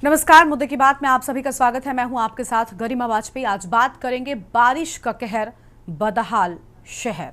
नमस्कार, मुद्दे की बात में आप सभी का स्वागत है। मैं हूं आपके साथ गरिमा वाजपेयी। आज बात करेंगे बारिश का कहर, बदहाल शहर।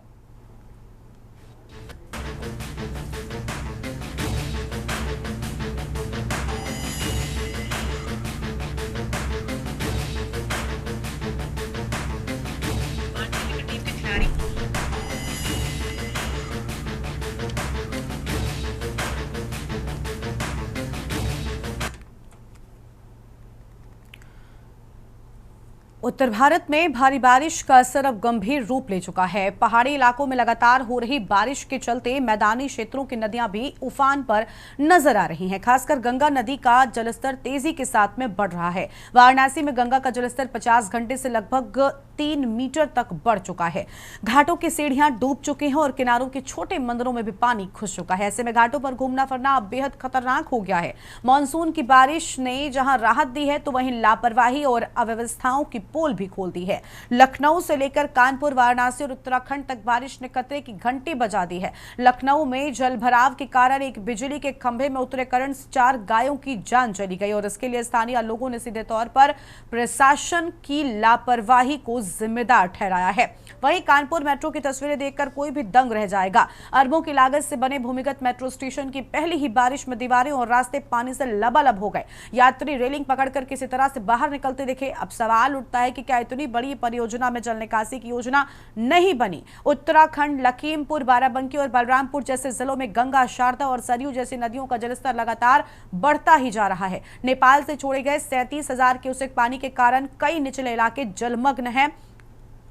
उत्तर भारत में भारी बारिश का असर अब गंभीर रूप ले चुका है। पहाड़ी इलाकों में लगातार हो रही बारिश के चलते मैदानी क्षेत्रों की नदियां भी उफान पर नजर आ रही हैं। खासकर गंगा नदी का जलस्तर तेजी के साथ में बढ़ रहा है। वाराणसी में गंगा का जलस्तर 50 घंटे से लगभग 3 मीटर तक बढ़ चुका है। घाटों की सीढ़ियां डूब चुकी हैं और किनारों के छोटे मंदिरों में भी पानी घुस चुका है। ऐसे में घाटों पर घूमना फिरना अब बेहद खतरनाक हो गया है। मानसून की बारिश ने जहां राहत दी है तो वहीं लापरवाही और अव्यवस्थाओं की पोल भी खोल दी है। लखनऊ से लेकर कानपुर, वाराणसी और उत्तराखंड तक बारिश ने खतरे की घंटी बजा दी है। लखनऊ में जलभराव के कारण एक बिजली के खंभे में उतरे करंट से 4 गायों की जान चली गई और इसके लिए स्थानीय लोगों ने सीधे तौर पर प्रशासन की लापरवाही को जिम्मेदार ठहराया है। वहीं कानपुर मेट्रो की तस्वीरें देखकर कोई भी दंग रह जाएगा। अरबों की लागत से बने भूमिगत मेट्रो स्टेशन की पहली ही बारिश में दीवारें और रास्ते पानी से लबालब हो गए। यात्री रेलिंग पकड़कर किसी तरह से बाहर निकलते दिखे। अब सवाल उठता है कि क्या इतनी बड़ी परियोजना में जल निकासी की योजना नहीं बनी? उत्तराखंड, लखीमपुर, बाराबंकी और बलरामपुर जैसे जिलों में गंगा, शारदा और सरयू जैसी नदियों का जलस्तर लगातार बढ़ता ही जा रहा है। नेपाल से छोड़े गए 37,000 क्यूसेक पानी के कारण कई निचले इलाके जलमग्न हैं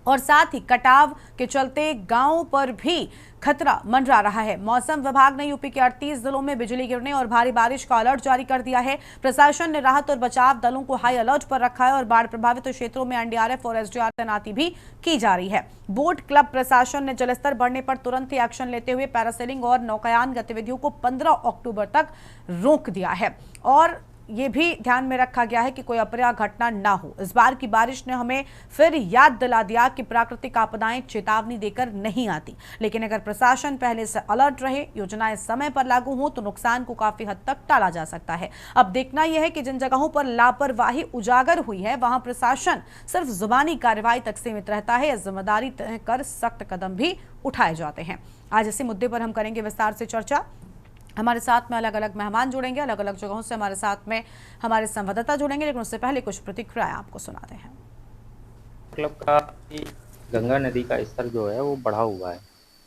और साथ ही कटाव के चलते गांवों पर भी खतरा मंडरा रहा है। मौसम विभाग ने यूपी के 38 जिलों में बिजली गिरने और भारी बारिश का अलर्ट जारी कर दिया है। प्रशासन ने राहत और बचाव दलों को हाई अलर्ट पर रखा है और बाढ़ प्रभावित क्षेत्रों में एनडीआरएफ और एसडीआर तैनाती भी की जा रही है। बोट क्लब प्रशासन ने जलस्तर बढ़ने पर तुरंत ही एक्शन लेते हुए पैरासेलिंग और नौकायान गतिविधियों को 15 अक्टूबर तक रोक दिया है और ये भी ध्यान में रखा गया है कि कोई अप्रिय घटना ना हो। इस बार की बारिश ने हमें फिर याद दिला दिया कि प्राकृतिक आपदाएं चेतावनी देकर नहीं आती, लेकिन अगर प्रशासन पहले से अलर्ट रहे, योजनाएं समय पर लागू हो तो नुकसान को काफी हद तक टाला जा सकता है। अब देखना यह है कि जिन जगहों पर लापरवाही उजागर हुई है वहां प्रशासन सिर्फ जुबानी कार्रवाई तक सीमित रहता है या जिम्मेदारी तय कर सख्त कदम भी उठाए जाते हैं। आज इसी मुद्दे पर हम करेंगे विस्तार से चर्चा। हमारे साथ में अलग अलग मेहमान जुड़ेंगे, अलग अलग जगहों से हमारे साथ में हमारे संवाददाता जुड़ेंगे, लेकिन उससे पहले कुछ प्रतिक्रियाएं आपको सुनाते हैं। मतलब का कि गंगा नदी का स्तर जो है वो बढ़ा हुआ है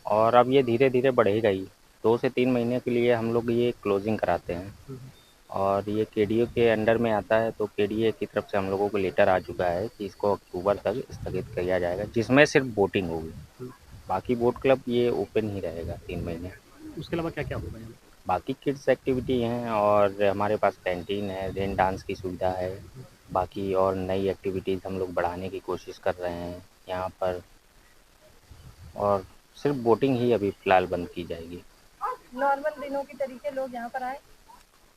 और अब ये धीरे धीरे बढ़ेगा ही। 2 से 3 महीने के लिए हम लोग ये क्लोजिंग कराते हैं और ये केडीए के अंडर में आता है, तो केडीए की तरफ से हम लोगों को लेटर आ चुका है कि इसको अक्टूबर तक स्थगित किया जाएगा, जिसमें सिर्फ बोटिंग होगी। बाकी बोट क्लब ये ओपन ही रहेगा 3 महीने। उसके अलावा क्या क्या होगा यहाँ? बाकी किड्स एक्टिविटी हैं और हमारे पास कैंटीन है, रेन डांस की सुविधा है। बाकी और नई एक्टिविटीज़ हम लोग बढ़ाने की कोशिश कर रहे हैं यहाँ पर, और सिर्फ बोटिंग ही अभी फ़िलहाल बंद की जाएगी। नॉर्मल दिनों की तरीके लोग यहाँ पर आए?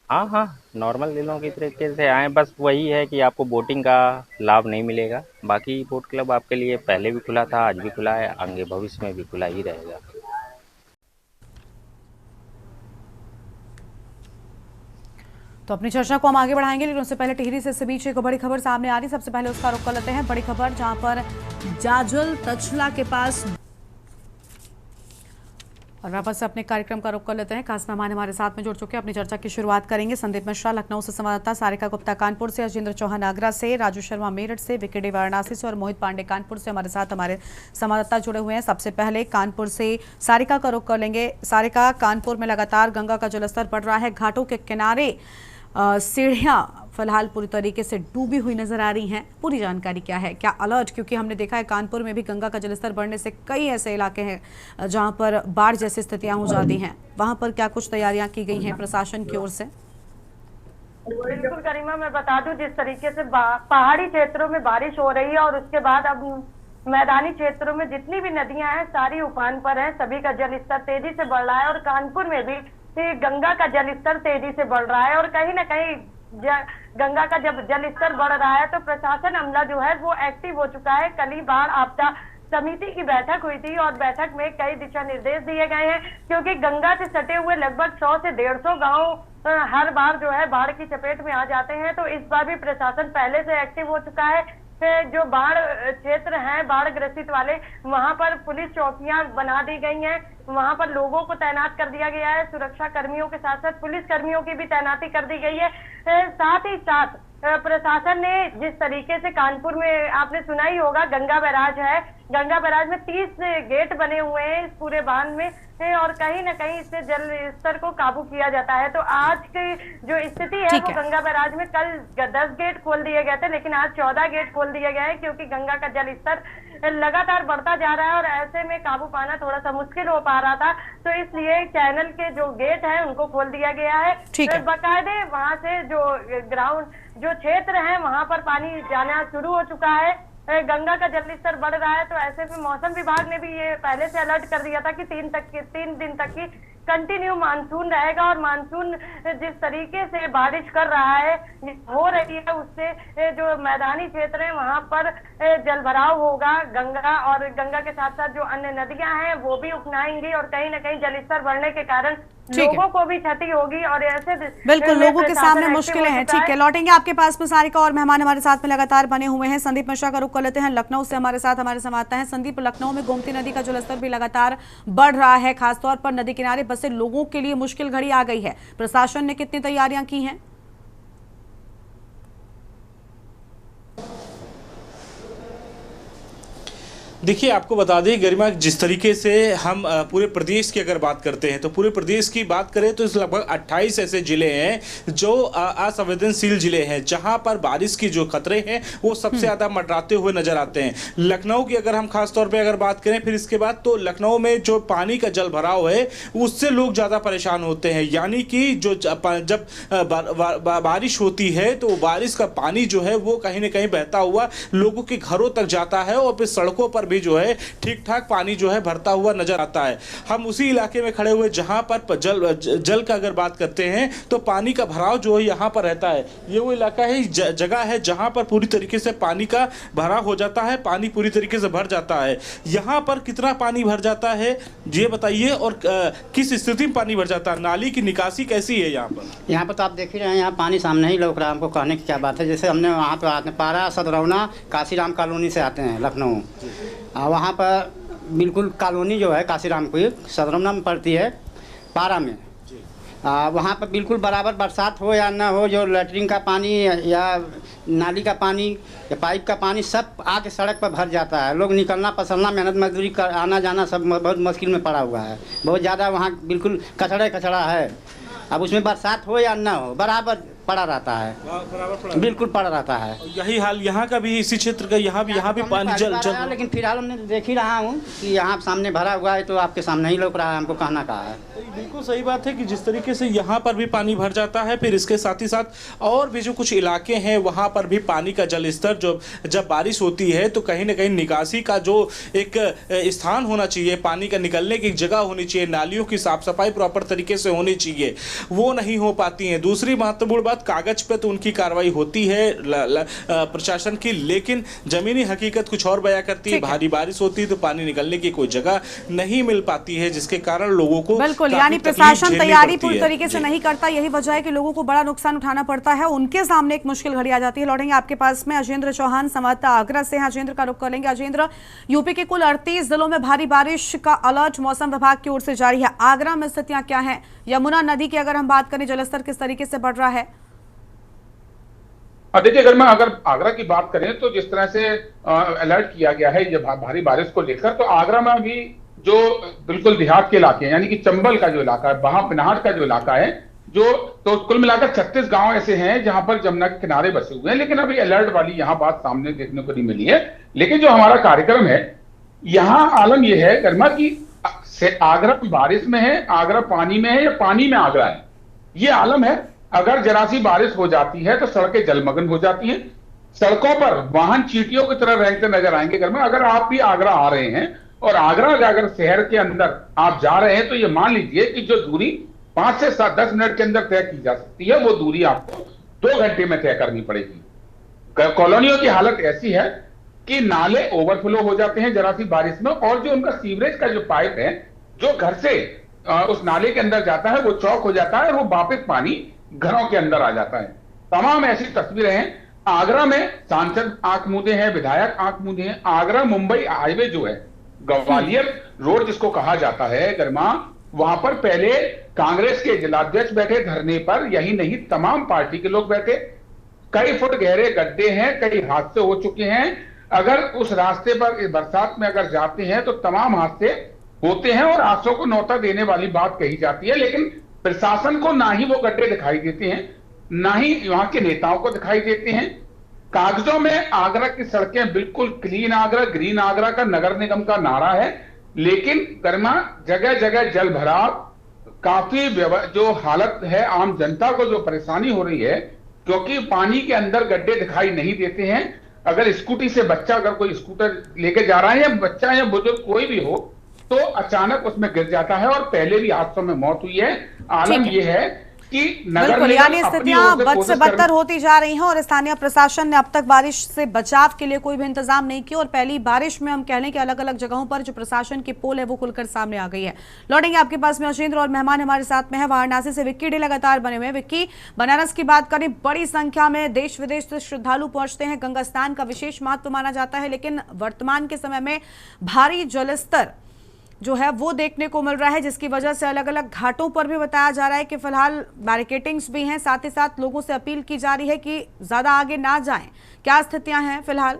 हाँ, नॉर्मल दिनों की तरीके से आएँ, बस वही है कि आपको बोटिंग का लाभ नहीं मिलेगा। बाकी बोट क्लब आपके लिए पहले भी खुला था, आज भी खुला है, आगे भविष्य में भी खुला ही रहेगा। तो अपनी चर्चा को हम आगे बढ़ाएंगे, लेकिन उससे पहले टिहरी से इस बीच एक बड़ी खबर सामने आ रही। सबसे पहले उसका रुख कर लेते हैं। बड़ी खबर जहां पर जाजल तछला के पास, और वापस अपने कार्यक्रम का रुख कर लेते हैं। खास मेहमान हमारे साथ में जुड़ चुके हैं। अपनी चर्चा की शुरुआत करेंगे संदीप मिश्रा लखनऊ से संवाददाता, सारिका गुप्ता कानपुर से, अजिंद्र चौहान आगरा से, राजू शर्मा मेरठ से, विकेडी वाराणसी से और मोहित पांडे कानपुर से हमारे साथ हमारे संवाददाता जुड़े हुए हैं। सबसे पहले कानपुर से सारिका का रुख कर लेंगे। सारिका, कानपुर में लगातार गंगा का जलस्तर बढ़ रहा है। घाटों के किनारे सीढ़ियां फिलहाल पूरी तरीके से डूबी हुई नजर आ रही हैं। पूरी जानकारी क्या है, क्या अलर्ट? क्योंकि हमने देखा है कानपुर में भी गंगा का जलस्तर बढ़ने से कई ऐसे इलाके हैं जहां पर बाढ़ जैसी स्थितियां हो जाती हैं। वहां पर क्या कुछ तैयारियां की गई हैं प्रशासन की ओर से? बिल्कुल करीमा, मैं बता दूं जिस तरीके से पहाड़ी क्षेत्रों में बारिश हो रही है और उसके बाद अब मैदानी क्षेत्रों में जितनी भी नदियां हैं सारी उफान पर हैं। सभी का जलस्तर तेजी से बढ़ रहा है और कानपुर में भी गंगा का जलस्तर तेजी से बढ़ रहा है और कहीं ना कहीं गंगा का जब जलस्तर बढ़ रहा है तो प्रशासन अमला जो है वो एक्टिव हो चुका है। कल ही बाढ़ आपदा समिति की बैठक हुई थी और बैठक में कई दिशा निर्देश दिए गए हैं, क्योंकि गंगा से सटे हुए लगभग 100 से 150 गांव हर बार जो है बाढ़ की चपेट में आ जाते हैं। तो इस बार भी प्रशासन पहले से एक्टिव हो चुका है। जो बाढ़ क्षेत्र हैं, बाढ़ ग्रसित वाले, वहां पर पुलिस चौकियां बना दी गई हैं, वहां पर लोगों को तैनात कर दिया गया है। सुरक्षा कर्मियों के साथ साथ पुलिस कर्मियों की भी तैनाती कर दी गई है। साथ ही साथ प्रशासन ने जिस तरीके से कानपुर में आपने सुना ही होगा, गंगा बैराज है, गंगा बैराज में 30 गेट बने हुए हैं इस पूरे बांध में, और कहीं ना कहीं इससे जल स्तर को काबू किया जाता है। तो आज की जो स्थिति है वो गंगा बैराज में कल 10 गेट खोल दिए गए थे, लेकिन आज 14 गेट खोल दिए गए हैं, क्योंकि गंगा का जल स्तर लगातार बढ़ता जा रहा है और ऐसे में काबू पाना थोड़ा सा मुश्किल हो पा रहा था। तो इसलिए चैनल के जो गेट हैं उनको खोल दिया गया है। बाकायदे वहां से जो ग्राउंड जो क्षेत्र है वहां पर पानी जाना शुरू हो चुका है। गंगा का जल स्तर बढ़ रहा है। तो ऐसे में मौसम विभाग ने भी ये पहले से अलर्ट कर दिया था कि 3 दिन तक की कंटिन्यू मानसून रहेगा, और मानसून जिस तरीके से बारिश कर रहा है, हो रही है, उससे जो मैदानी क्षेत्र है वहां पर जल भराव होगा। गंगा और गंगा के साथ साथ जो अन्य नदियां हैं वो भी उफनाएंगी, और कहीं ना कहीं जल स्तर बढ़ने के कारण लोगों को भी क्षति होगी। और ऐसे बिल्कुल लोगों के सामने मुश्किलें हैं। ठीक है, लौटेंगे आपके पास में। सारिका और मेहमान हमारे साथ में लगातार बने हुए हैं। संदीप मिश्रा का रुख कर लेते हैं लखनऊ से, हमारे साथ हमारे संवाददाता हैं। संदीप, लखनऊ में गोमती नदी का जलस्तर भी लगातार बढ़ रहा है, खासतौर पर नदी किनारे बसे लोगों के लिए मुश्किल घड़ी आ गई है। प्रशासन ने कितनी तैयारियां की हैं? देखिए, आपको बता दें गरिमा, जिस तरीके से हम पूरे प्रदेश की अगर बात करते हैं तो पूरे प्रदेश की बात करें तो लगभग 28 ऐसे जिले हैं जो असंवेदनशील जिले हैं, जहां पर बारिश की जो खतरे हैं वो सबसे ज़्यादा मंडराते हुए नजर आते हैं। लखनऊ की अगर हम खास तौर पे अगर बात करें फिर इसके बाद, तो लखनऊ में जो पानी का जल भराव है उससे लोग ज़्यादा परेशान होते हैं। यानी कि जो जब बारिश होती है तो बारिश का पानी जो है वो कहीं ना कहीं बहता हुआ लोगों के घरों तक जाता है, और फिर सड़कों पर भी जो है ठीक ठाक पानी जो है भरता हुआ नजर आता है। हम उसी इलाके में खड़े हुए जहां पर जल का अगर बात करते हैं तो पानी का भराव जो है यहां पर रहता है। ये वो इलाका है, जगह है जहां पर पूरी तरीके से पानी का भराव हो जाता है, पानी पूरी तरीके से भर जाता है। यहां पर कितना पानी भर जाता है ये बताइए, और किस स्थिति में पानी भर जाता है? नाली की निकासी कैसी है यहाँ पर? यहाँ पर तो आप देख ही रहे हैं, यहाँ पानी सामने ही लौक रहा है। हमको कहने की क्या बात है, जैसे हमने वहाँ पर आते पारा सदरौना काशीराम कॉलोनी से आते हैं लखनऊ, वहाँ पर बिल्कुल कॉलोनी जो है काशीराम की सदरौना में पड़ती है, पारा में। वहाँ पर बिल्कुल बराबर बरसात हो या ना हो, जो लैट्रिन का पानी या नाली का पानी या पाइप का पानी सब आके सड़क पर भर जाता है। लोग निकलना पसलना, मेहनत मजदूरी कर आना जाना सब बहुत मुश्किल में पड़ा हुआ है। बहुत ज़्यादा वहाँ बिल्कुल कचड़ा है। अब उसमें बरसात हो या ना हो बराबर पड़ा रहता है, बिल्कुल पड़ा रहता है। यही हाल यहाँ का भी, इसी क्षेत्र का यहाँ भी पानी जल लेकिन फिलहाल हमने देख ही रहा हूँ कि यहाँ सामने भरा हुआ है, तो आपके सामने ही लौक रहा है, हमको कहना कहा है। बिल्कुल सही बात है कि जिस तरीके से यहाँ पर भी पानी भर जाता है, फिर इसके साथ ही साथ और भी जो कुछ इलाके हैं वहाँ पर भी पानी का जल स्तर जो जब बारिश होती है तो कहीं ना कहीं निकासी का जो एक स्थान होना चाहिए, पानी का निकलने की जगह होनी चाहिए, नालियों की साफ सफाई प्रॉपर तरीके से होनी चाहिए, वो नहीं हो पाती है। दूसरी महत्वपूर्ण बात, कागज पे तो उनकी कार्रवाई होती है प्रशासन की, लेकिन जमीनी हकीकत कुछ और बयां करती है। भारी बारिश होती है तो पानी निकलने की कोई जगह नहीं मिल पाती है, जिसके कारण लोगों को बिल्कुल, यानी प्रशासन तैयारी पूरी तरीके से नहीं करता। यही वजह है कि लोगों को बड़ा नुकसान उठाना पड़ता है, उनके सामने एक मुश्किल घड़ी आ जाती है। लौटेंगे आपके पास में अजेंद्र चौहान, संवाददाता आगरा से। अजेंद्र का रुख कर लेंगे। अजेंद्र, यूपी के कुल 38 जिलों में भारी बारिश का अलर्ट मौसम विभाग की ओर से जारी है। आगरा में स्थितियां क्या हैं? यमुना नदी की अगर हम बात करें, जलस्तर किस तरीके से बढ़ रहा है? देखिए, अगर आगरा की बात करें तो जिस तरह से अलर्ट किया गया है ये भारी बारिश को लेकर, तो आगरा में अभी जो बिल्कुल देहात के इलाके हैं, यानी कि चंबल का जो इलाका है, वहां पिनाहट का जो इलाका है, तो कुल मिलाकर 36 गांव ऐसे हैं जहां पर जमुना के किनारे बसे हुए हैं। लेकिन अभी अलर्ट वाली यहाँ बात सामने देखने को नहीं मिली है। लेकिन जो हमारा कार्यक्रम है, यहाँ आलम यह है गरिमा की आगरा बारिश में है, आगरा पानी में है, या पानी में आगरा है, ये आलम है। अगर जरा सी बारिश हो जाती है तो सड़कें जलमग्न हो जाती हैं, सड़कों पर वाहन चींटियों की तरह रेंगते नजर आएंगे। गरिमा, अगर आप भी आगरा आ रहे हैं और आगरा अगर शहर के अंदर आप जा रहे हैं, तो ये मान लीजिए कि जो दूरी 5 से 10 मिनट के अंदर तय की जा सकती है, वो दूरी आपको 2 घंटे में तय करनी पड़ेगी। कॉलोनियों की हालत ऐसी है कि नाले ओवरफ्लो हो जाते हैं जरा सी बारिश में, और जो उनका सीवरेज का जो पाइप है जो घर से उस नाले के अंदर जाता है वो चौक हो जाता है, और वो वापस पानी घरों के अंदर आ जाता है। तमाम ऐसी तस्वीरें हैं। आगरा में सांसद आंख मूंदे हैं, विधायक आंख मूंदे हैं। आगरा मुंबई हाईवे जो है, ग्वालियर रोड जिसको कहा जाता है गरिमा, वहां पर पहले कांग्रेस के जिलाध्यक्ष बैठे धरने पर, यही नहीं तमाम पार्टी के लोग बैठे। कई फुट गहरे गड्ढे हैं, कई हादसे हो चुके हैं। अगर उस रास्ते पर बरसात में अगर जाते हैं तो तमाम हादसे होते हैं और हादसों को न्योता देने वाली बात कही जाती है, लेकिन प्रशासन को ना ही वो गड्ढे दिखाई देते हैं, ना ही वहां के नेताओं को दिखाई देते हैं। कागजों में आगरा की सड़कें बिल्कुल क्लीन आगरा, ग्रीन आगरा का नगर निगम का नारा है, लेकिन गरिमा जगह जगह जल भराव, काफी जो हालत है, आम जनता को जो परेशानी हो रही है, क्योंकि पानी के अंदर गड्ढे दिखाई नहीं देते हैं। अगर स्कूटी से बच्चा, अगर कोई स्कूटर लेके जा रहा है, या बच्चा या बुजुर्ग कोई भी हो, तो अचानक उसमें गिर जाता है और पहले भी हादसों में मौत हुई है। आलम यह है कि बिल्कुल, यानी स्थितियां बद से बदतर होती जा रही हैं और स्थानीय प्रशासन ने अब तक बारिश से बचाव के लिए कोई भी इंतजाम नहीं किया और पहली बारिश में हम कह लें कि अलग अलग जगहों पर जो प्रशासन की पोल है वो खुलकर सामने आ गई है। लौटेंगे आपके पास में अशेंद्र और मेहमान हमारे साथ में है वाराणसी से विक्की डे लगातार बने हुए हैं। विक्की, बनारस की बात करें, बड़ी संख्या में देश विदेश से श्रद्धालु पहुंचते हैं, गंगा स्नान का विशेष महत्व माना जाता है, लेकिन वर्तमान के समय में भारी जलस्तर जो है वो देखने को मिल रहा है, जिसकी वजह से अलग अलग घाटों पर भी बताया जा रहा है कि फिलहाल बैरिकेटिंग्स भी हैं, साथ ही साथ लोगों से अपील की जा रही है कि ज्यादा आगे ना जाएं। क्या स्थितियां हैं फिलहाल?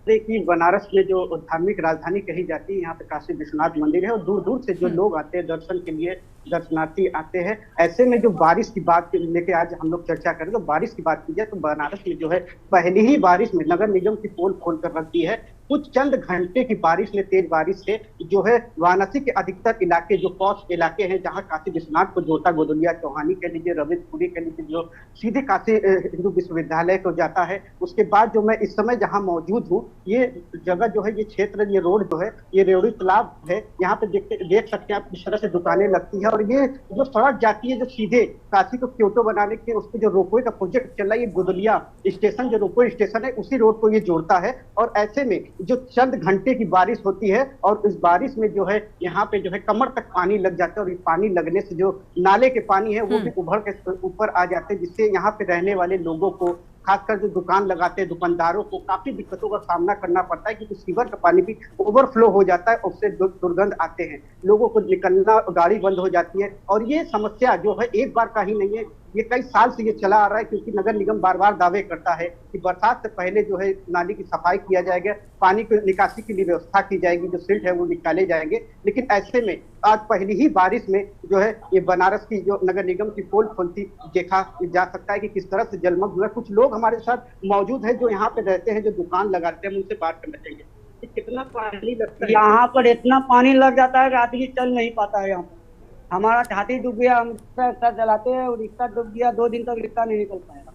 देखिए, बनारस में जो धार्मिक राजधानी कही जाती है, यहाँ पे काशी विश्वनाथ मंदिर है और दूर दूर से जो लोग आते हैं दर्शन के लिए, दर्शनार्थी आते हैं। ऐसे में जो बारिश की बात लेके आज हम लोग चर्चा करें, तो बारिश की बात की जाए तो बनारस में जो है पहली ही बारिश में नगर निगम की पोल खोल कर रख दी है। कुछ चंद घंटे की बारिश ने, तेज बारिश से जो है वाराणसी के अधिकतर इलाके, जो पॉश इलाके हैं, जहां काशी विश्वनाथ को जोड़ता, गोदलिया चौहानी कह लीजिए, रविंद्रपुरी कह लीजिए, जो सीधे काशी हिंदू विश्वविद्यालय को जाता है। उसके बाद जो मैं इस समय जहां मौजूद हूँ, ये जगह जो है, ये क्षेत्र, ये रोड जो है, ये रेवड़ी तालाब है। यहाँ पे देख सकते हैं आप किस तरह से दुकानें लगती है और ये जो सड़क जाती है जो सीधे काशी को क्योटो बनाने के, उसके जो रोपवे का प्रोजेक्ट चल रहा है, ये गोदलिया स्टेशन जो रोपवे स्टेशन है, उसी रोड को ये जोड़ता है। और ऐसे में जो चंद घंटे की बारिश होती है और इस बारिश में जो है यहाँ पे जो है कमर तक पानी लग जाता है और इस पानी लगने से जो नाले के पानी है वो भी उभर के ऊपर आ जाते हैं, जिससे यहाँ पे रहने वाले लोगों को, खासकर जो दुकान लगाते हैं दुकानदारों को काफी दिक्कतों का सामना करना पड़ता है, क्योंकि सीवर का पानी भी ओवरफ्लो हो जाता है, उससे दुर्गंध आते हैं, लोगों को निकलना, गाड़ी बंद हो जाती है। और ये समस्या जो है एक बार का ही नहीं है, ये कई साल से ये चला आ रहा है, क्योंकि नगर निगम बार बार दावे करता है कि बरसात से पहले जो है नाली की सफाई किया जाएगा, पानी की निकासी के लिए व्यवस्था की जाएगी, जो सिल्ट है वो निकाले जाएंगे। लेकिन ऐसे में आज पहली ही बारिश में जो है ये बनारस की जो नगर निगम की पोल खोलती देखा जा सकता है कि किस तरह से जलमग्न है। कुछ लोग हमारे साथ मौजूद है जो यहाँ पे रहते हैं, जो दुकान लगाते हैं, उनसे बात करना चाहिए। कितना पानी लगता है यहाँ पर? इतना पानी लग जाता है, आदमी चल नहीं पाता है। यहाँ पर हमारा छाती डूब गया, हम रिक्शा चलाते हैं और रिक्शा डूब गया, 2 दिन तक रिक्शा नहीं निकल पाएगा।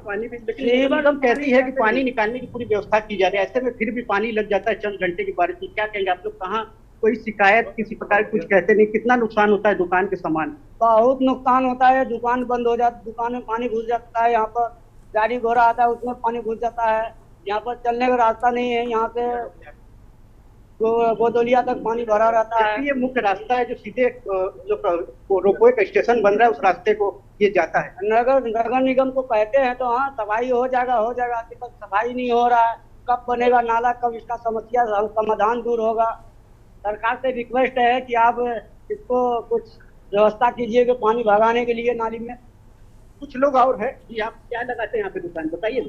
पानी भी निगम कहती है कि पानी निकालने की पूरी व्यवस्था की जा रही है, ऐसे में फिर भी पानी लग जाता है चंद घंटे की बारिश में। क्या कहेंगे आप लोग? कहाँ कोई शिकायत किसी प्रकार कुछ कहते नहीं? कितना नुकसान होता है दुकान के सामान? बहुत नुकसान होता है, दुकान बंद हो जाती, दुकान में पानी घुस जाता है, यहाँ पर गाड़ी घोड़ा आता है उसमें पानी घुस जाता है, यहाँ पर चलने का रास्ता नहीं है, यहाँ से गोदलिया तक पानी भरा रहता है। ये मुख्य रास्ता है जो सीधे जो रोपवे का स्टेशन बन रहा है, उस रास्ते को ये जाता है। नगर निगम को कहते हैं तो हाँ सफाई हो जाएगा, अभी तक सफाई नहीं हो रहा है। कब बनेगा नाला, कब इसका समस्या समाधान दूर होगा? सरकार से रिक्वेस्ट है कि आप इसको कुछ व्यवस्था कीजिए कि पानी भगाने के लिए नाली में। कुछ लोग और है जी, आप क्या लगाते हैं यहाँ पे दुकान, बताइए।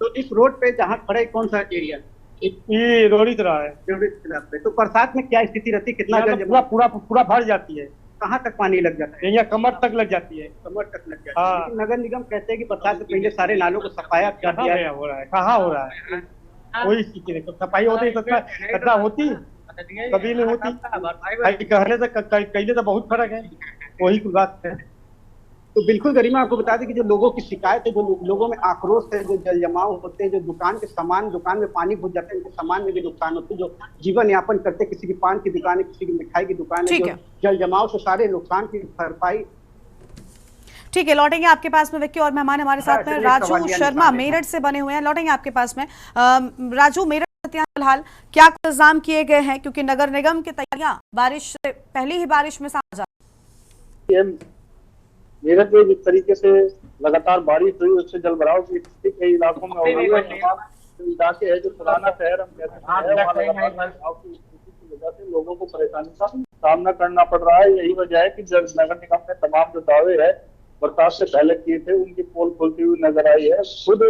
तो इस रोड पे जहाँ खड़े, कौन सा एरिया? ये रोड़ी तरह है। तो बरसात में क्या स्थिति रहती है? कितना पूरा भर जाती है। कहाँ तक पानी लग जाता है? यहाँ कमर तक लग जाती है। कमर तक लग जाती है। लेकिन नगर निगम कहते हैं कि बरसात से पहले सारे नालों को सफाया कर दिया है। हो रहा है, कहाँ हो रहा है? कोई स्थिति नहीं। तो सफाई होती तो कचरा होती, कभी नहीं होती। कहने से कहने से बहुत फर्क है, वही बात है। तो बिल्कुल गरिमा, आपको बता दें कि जो लोगों की शिकायत है, जो लोगों में आक्रोश है, जो जल जमाव होते हैं, जो दुकान के सामान, दुकान में पानी घुस जाते हैं, उनके सामान में भी नुकसान होते हैं, जो जीवन यापन करते हैं, किसी की पान की दुकान है, किसी की मिठाई की दुकान है, जो जल जमाव से सारे नुकसान की भरपाई। ठीक है, लौटेंगे आपके पास में विक्की और मेहमान हमारे साथ में राजू शर्मा मेरठ से बने हुए हैं। लौटेंगे आपके पास में राजू। मेरठ फिलहाल क्या इंतजाम किए गए हैं, क्योंकि नगर निगम की तैयारियां बारिश से पहली ही बारिश में सामने आ जाती है। मेरठ में जिस तरीके से लगातार बारिश हुई उससे जलभराव की स्थिति कई इलाकों में हो रही है। तमाम इलाके है जो पुराना शहर हम कहते हैं की स्थिति की वजह से लोगों को परेशानी का सामना करना पड़ रहा है। यही वजह है कि नगर निगम ने तमाम जो दावे है बरसात से पहले किए थे उनकी पोल खुलती हुई नजर आई है। खुद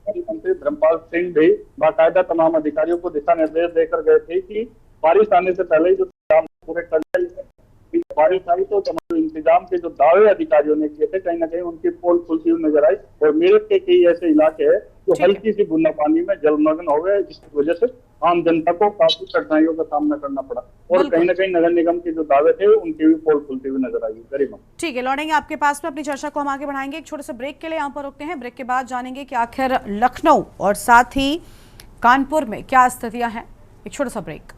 मंत्री धर्मपाल सिंह भी बाकायदा तमाम अधिकारियों को दिशा निर्देश देकर गए थे कि बारिश आने से पहले ही जो काम पूरे कर लिया। बारिश आई तो तमाम इंतजाम के जो दावे अधिकारियों ने किए थे कहीं ना कहीं उनकी पोल खुलती हुई नजर आई और मेरठ के कई ऐसे इलाके हैं जो हल्की सी बूंदा पानी में जलमग्न हो गए, जिसकी वजह से आम जनता को काफी कठिनाइयों का सामना करना पड़ा और कहीं ना कहीं नगर निगम के जो दावे थे उनकी भी पोल खुलती हुई नजर आई। गरिमा, ठीक है, लौटेंगे आपके पास में, अपनी चर्चा को हम आगे बढ़ाएंगे। एक छोटे से ब्रेक के लिए यहाँ पर रुकते हैं। ब्रेक के बाद जानेंगे कि आखिर लखनऊ और साथ ही कानपुर में क्या स्थितियां हैं। एक छोटा सा ब्रेक।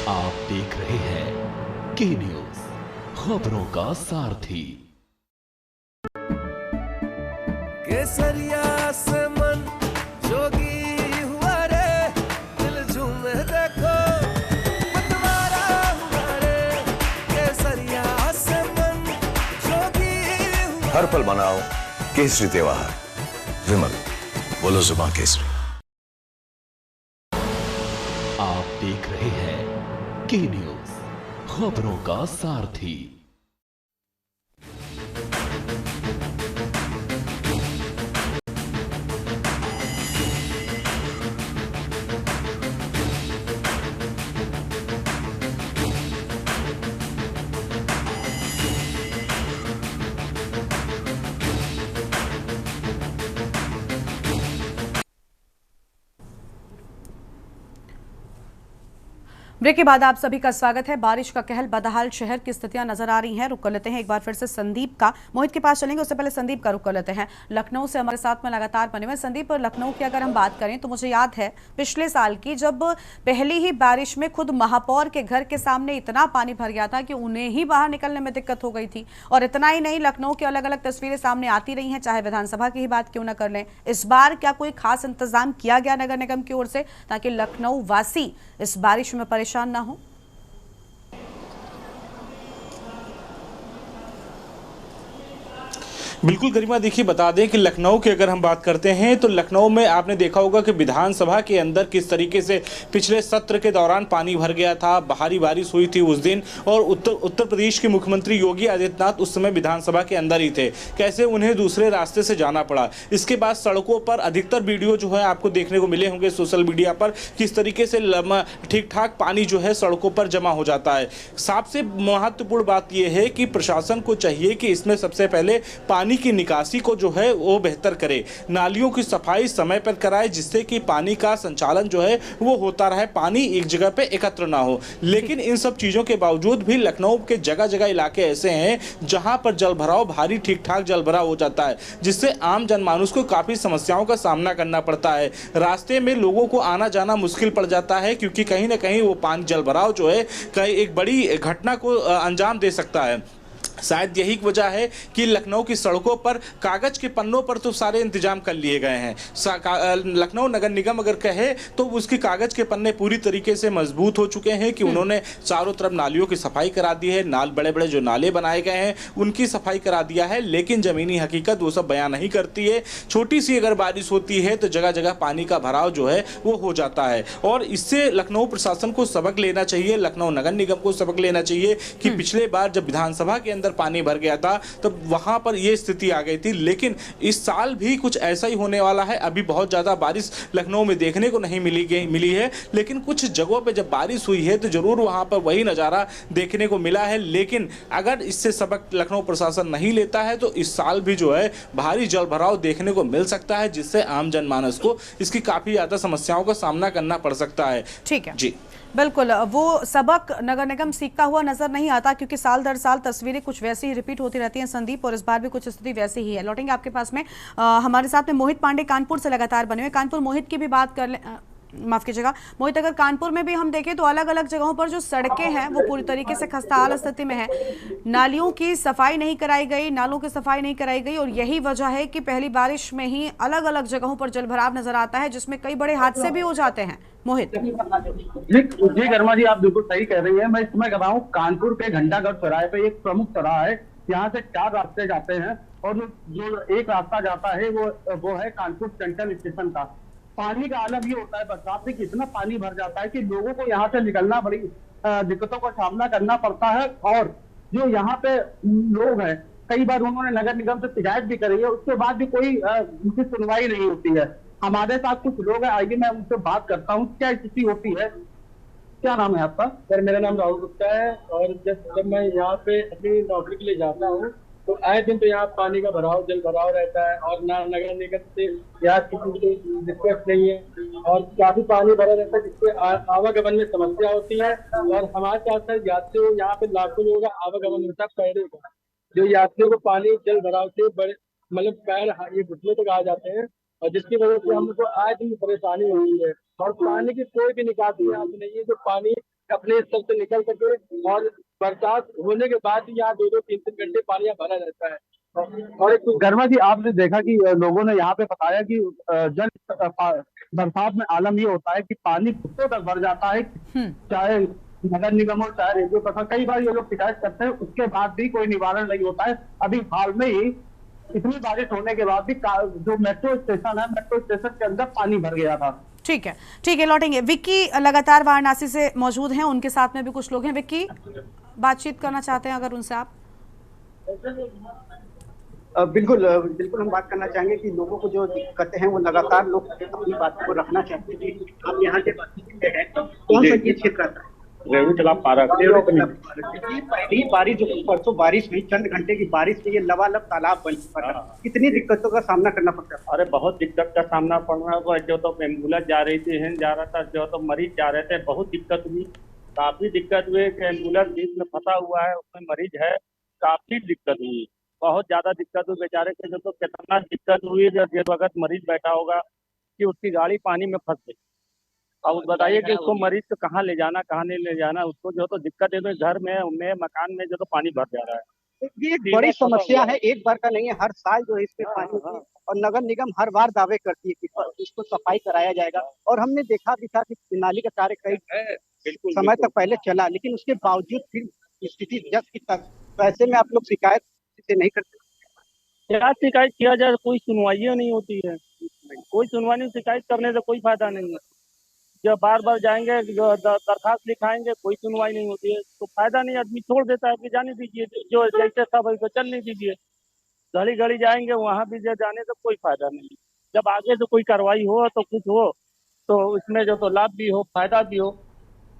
आप देख रहे हैं के न्यूज, खबरों का सारथी। केसरिया से मन जोगी हुआ रे, दिल झूमे देखो मतवारा हुआ रे। केसरिया से मन जोगी हुआ। हर पल मनाओ केसरी त्योहार। विमल, बोलो जुबान केसरी। आप देख रहे हैं के न्यूज, खबरों का सारथी। ब्रेक के बाद आप सभी का स्वागत है। बारिश का कहर बदहाल शहर की स्थितियां नजर आ रही हैं। रुक कर लेते हैं एक बार फिर से संदीप का, मोहित के पास चलेंगे, उससे पहले संदीप का रुक कर लेते हैं। लखनऊ से हमारे साथ में लगातार बने हुए संदीप, और लखनऊ की अगर हम बात करें तो मुझे याद है पिछले साल की, जब पहली ही बारिश में खुद महापौर के घर के सामने इतना पानी भर गया था कि उन्हें ही बाहर निकलने में दिक्कत हो गई थी। और इतना ही नहीं, लखनऊ की अलग अलग तस्वीरें सामने आती रही हैं, चाहे विधानसभा की ही बात क्यों ना कर लें। इस बार क्या कोई खास इंतजाम किया गया नगर निगम की ओर से ताकि लखनऊ वासी इस बारिश में परेशान ना हो? बिल्कुल गरिमा, देखिए बता दें कि लखनऊ की अगर हम बात करते हैं तो लखनऊ में आपने देखा होगा कि विधानसभा के अंदर किस तरीके से पिछले सत्र के दौरान पानी भर गया था। भारी बारिश हुई थी उस दिन, और उत्तर प्रदेश के मुख्यमंत्री योगी आदित्यनाथ उस समय विधानसभा के अंदर ही थे। कैसे उन्हें दूसरे रास्ते से जाना पड़ा। इसके बाद सड़कों पर अधिकतर वीडियो जो है आपको देखने को मिले होंगे सोशल मीडिया पर, किस तरीके से ठीक ठाक पानी जो है सड़कों पर जमा हो जाता है। सबसे महत्वपूर्ण बात यह है कि प्रशासन को चाहिए कि इसमें सबसे पहले पानी की निकासी को जो है वो बेहतर करे, नालियों की सफाई समय पर कराए, जिससे कि पानी का संचालन जो है वो होता रहे, पानी एक जगह पे एकत्र ना हो। लेकिन इन सब चीजों के बावजूद भी लखनऊ के जगह जगह इलाके ऐसे हैं जहां पर जलभराव भारी ठीक ठाक जलभराव हो जाता है, जिससे आम जनमानुस को काफी समस्याओं का सामना करना पड़ता है। रास्ते में लोगों को आना जाना मुश्किल पड़ जाता है, क्योंकि कहीं ना कहीं वो पानी जलभराव जो है कहीं एक बड़ी घटना को अंजाम दे सकता है। शायद यही वजह है कि लखनऊ की सड़कों पर कागज के पन्नों पर तो सारे इंतजाम कर लिए गए हैं। लखनऊ नगर निगम अगर कहे तो उसकी कागज के पन्ने पूरी तरीके से मजबूत हो चुके हैं कि उन्होंने चारों तरफ नालियों की सफाई करा दी है, बड़े बड़े जो नाले बनाए गए हैं उनकी सफाई करा दिया है। लेकिन जमीनी हकीकत वो सब बयान नहीं करती है। छोटी सी अगर बारिश होती है तो जगह जगह पानी का भराव जो है वो हो जाता है, और इससे लखनऊ प्रशासन को सबक लेना चाहिए, लखनऊ नगर निगम को सबक लेना चाहिए कि पिछले बार जब विधानसभा के अंदर पानी भर गया था तब वहां पर यह स्थिति आ गई थी। लेकिन इस साल भी कुछ ऐसा ही होने वाला है। अभी बहुत ज्यादा बारिश लखनऊ में देखने को नहीं मिली है, लेकिन कुछ जगहों पे जब बारिश हुई है तो जरूर वहां पर वही नज़ारा देखने को मिला है। लेकिन अगर इससे सबक लखनऊ प्रशासन नहीं लेता है तो इस साल भी जो है भारी जल भराव देखने को मिल सकता है, जिससे आम जनमानस को इसकी काफी ज्यादा समस्याओं का सामना करना पड़ सकता है। ठीक है जी बिल्कुल, वो सबक नगर निगम सीखता हुआ नजर नहीं आता, क्योंकि साल दर साल तस्वीरें कुछ वैसी ही रिपीट होती रहती हैं संदीप, और इस बार भी कुछ स्थिति वैसी ही है। लौटेंगे आपके पास में, हमारे साथ में मोहित पांडे कानपुर से लगातार बने हुए। कानपुर, मोहित की भी बात कर ले। माफ कीजिएगा मोहित, अगर कानपुर में भी हम देखें तो अलग अलग जगहों पर जो सड़कें हैं वो पूरी तरीके से खस्ताहाल स्थिति में है। नालियों की सफाई नहीं कराई गई, नालों की सफाई नहीं कराई गई, और यही वजह है कि पहली बारिश में ही अलग अलग जगहों पर जलभराव नजर आता है, जिसमें कई बड़े हादसे भी हो जाते हैं। मोहित जी गर्मा जी, आप बिल्कुल सही कह रही है। मैं इस समय कर रहा हूँ कानपुर के घंटागढ़ चौराहे पे एक प्रमुख चौराहा है। यहाँ से 4 रास्ते जाते हैं और जो एक रास्ता जाता है वो है कानपुर सेंट्रल स्टेशन का। पानी का आलम ये होता है बरसात में कि इतना पानी भर जाता है कि लोगों को यहाँ से निकलना बड़ी दिक्कतों का सामना करना पड़ता है। और जो यहाँ पे लोग हैं, कई बार उन्होंने नगर निगम से शिकायत भी करी है, उसके बाद भी कोई उनकी सुनवाई नहीं होती है। हमारे साथ कुछ लोग हैं, आइए मैं उनसे बात करता हूँ क्या स्थिति होती है। क्या नाम है आपका? सर मेरा नाम राहुल गुप्ता है, और जब मैं यहाँ पे अपनी नौकरी के लिए जाता हूँ तो आए दिन तो यहाँ पानी का जल भराव रहता है, और ना नगर निगम से यहाँ किसी दिक्कत नहीं है, और काफी पानी भरा रहता है जिससे आवागमन में समस्या होती है। और हमारे साथ साथ यात्रियों, यहाँ पे लाखों लोगों का आवागमन होता है पैरों का, जो यात्रियों को पानी जल भराव से बड़े मतलब पैर ये घुटने तक आ जाते हैं, और जिसकी वजह से हमको आज भी परेशानी हो रही है। और पानी की कोई भी निकासी यहाँ पे नहीं है जो पानी अपने स्तर से निकल सके, और बरसात होने के बाद भी यहाँ 2-2, 3-3 घंटे पानी यहाँ भरा रहता है। और एक गर्मा जी, आपने देखा कि लोगों ने यहाँ पे बताया कि बरसात में आलम ये होता है कि पानी घुटनों तक भर जाता है, चाहे नगर निगम हो चाहे रेडियो प्रशासन। कई बार ये लोग शिकायत करते हैं, उसके बाद भी कोई निवारण नहीं होता है। अभी हाल में ही इतनी बारिश होने के बाद भी जो मेट्रो स्टेशन है, मेट्रो स्टेशन के अंदर पानी भर गया था। ठीक है, लौटेंगे। विक्की लगातार वाराणसी से मौजूद हैं, उनके साथ में भी कुछ लोग हैं। विक्की, बातचीत करना चाहते हैं अगर उनसे आप? बिल्कुल हम बात करना चाहेंगे कि लोगों को जो दिक्कतें हैं वो लगातार लोग अपनी बात को रखना चाहते हैं। आप यहाँ से बात हैं, कौन सा ये क्षेत्र आता है? पहली बारिश जो परसों बारिश हुई, चंद घंटे की बारिश में ये लबालब तालाब बन चुका था। कितनी दिक्कतों का सामना करना पड़ता है? अरे बहुत दिक्कत का सामना पड़ रहा है। जो तो एम्बुलेंस जा रही थी, जा रहा था, जो तो मरीज जा रहे थे, बहुत दिक्कत हुई, काफी दिक्कत हुई कि एम्बुलेंस बीच में फंसा हुआ है, उसमें मरीज है, काफी दिक्कत हुई, बहुत ज्यादा दिक्कत हुई बेचारे के। जो तो कितना दिक्कत हुई, जब वक्त मरीज बैठा होगा कि उसकी गाड़ी पानी में फंस गई। अब बताइए कि उसको मरीज को कहाँ ले जाना, कहाँ नहीं ले जाना, उसको जो तो दिक्कत है। तो घर में मकान में जो तो पानी भर जा रहा है। ये एक बड़ी समस्या है, एक बार का नहीं है, हर साल जो है इस पे पानी होती है, और नगर निगम हर बार दावे करती है कि इसको सफाई कराया जाएगा। और हमने देखा भी था कि नाली का कार्य कई समय तक पहले चला, लेकिन उसके बावजूद फिर स्थिति जब की तक। तो ऐसे में आप लोग शिकायत से नहीं करते? क्या शिकायत किया जाए, कोई सुनवाई नहीं होती है, कोई सुनवाई नहीं। शिकायत करने से कोई फायदा नहीं है। जब बार बार जाएंगे, दरखास्त लिखाएंगे, कोई सुनवाई नहीं होती है, तो फायदा नहीं, आदमी छोड़ देता है कि जाने दीजिए, जो जैसे सब है चल नहीं दीजिए। घड़ी घड़ी जाएंगे, वहाँ भी जाने से कोई फायदा नहीं। जब आगे से कोई कार्रवाई हो तो कुछ हो, तो उसमें जो तो लाभ भी हो, फायदा भी हो।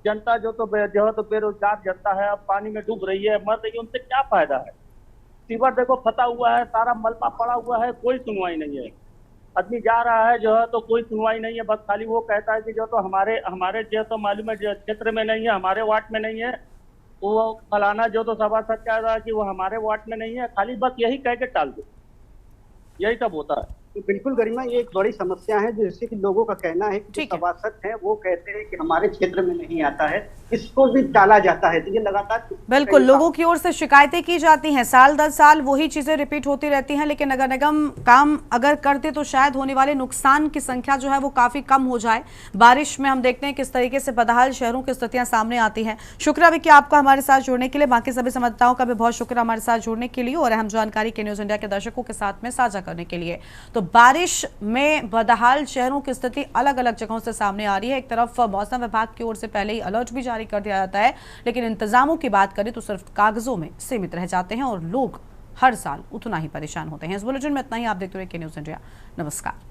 जनता जो तो बेरोजगार जनता है, अब पानी में डूब रही है, मर रही है, उनसे क्या फायदा है? सीवर देखो फंसा हुआ है, सारा मलबा पड़ा हुआ है, कोई सुनवाई नहीं है। आदमी जा रहा है जो है तो कोई सुनवाई नहीं है, बस खाली वो कहता है कि जो तो हमारे जो तो मालूम है क्षेत्र में नहीं है, हमारे वार्ड में नहीं है, वो फलाना जो तो सभासद कह रहा है कि वो हमारे वार्ड में नहीं है, खाली बस यही कह के टाल दो, यही सब होता है। तो बिल्कुल गरिमा, ये एक बड़ी समस्या है, जिससे कि लोगों का कहना है कि जो सभासद है वो कहते हैं कि हमारे क्षेत्र में नहीं आता है, इसको भी टाला जाता है। तो ये लगातार बिल्कुल लोगों की ओर से शिकायतें की जाती हैं, साल दर साल वही चीजें रिपीट होती रहती हैं, लेकिन नगर निगम काम अगर करते तो शायद होने वाले नुकसान की संख्या जो है वो काफी कम हो जाए। बारिश में हम देखते हैं किस तरीके से बदहाल शहरों की स्थितियां सामने आती हैं। शुक्रिया विक्की आपका हमारे साथ जुड़ने के लिए, बाकी सभी संवाददाताओं का भी बहुत शुक्रिया हमारे साथ जुड़ने के लिए और अहम जानकारी के न्यूज इंडिया के दर्शकों के साथ में साझा करने के लिए। तो बारिश में बदहाल शहरों की स्थिति अलग अलग जगहों से सामने आ रही है। एक तरफ मौसम विभाग की ओर से पहले ही अलर्ट भी जारी कर दिया जाता है, लेकिन इंतजामों की बात करें तो सिर्फ कागजों में सीमित रह जाते हैं और लोग हर साल उतना ही परेशान होते हैं। इस बुलेटिन में इतना ही। आप देखते रहिए के न्यूज इंडिया। नमस्कार।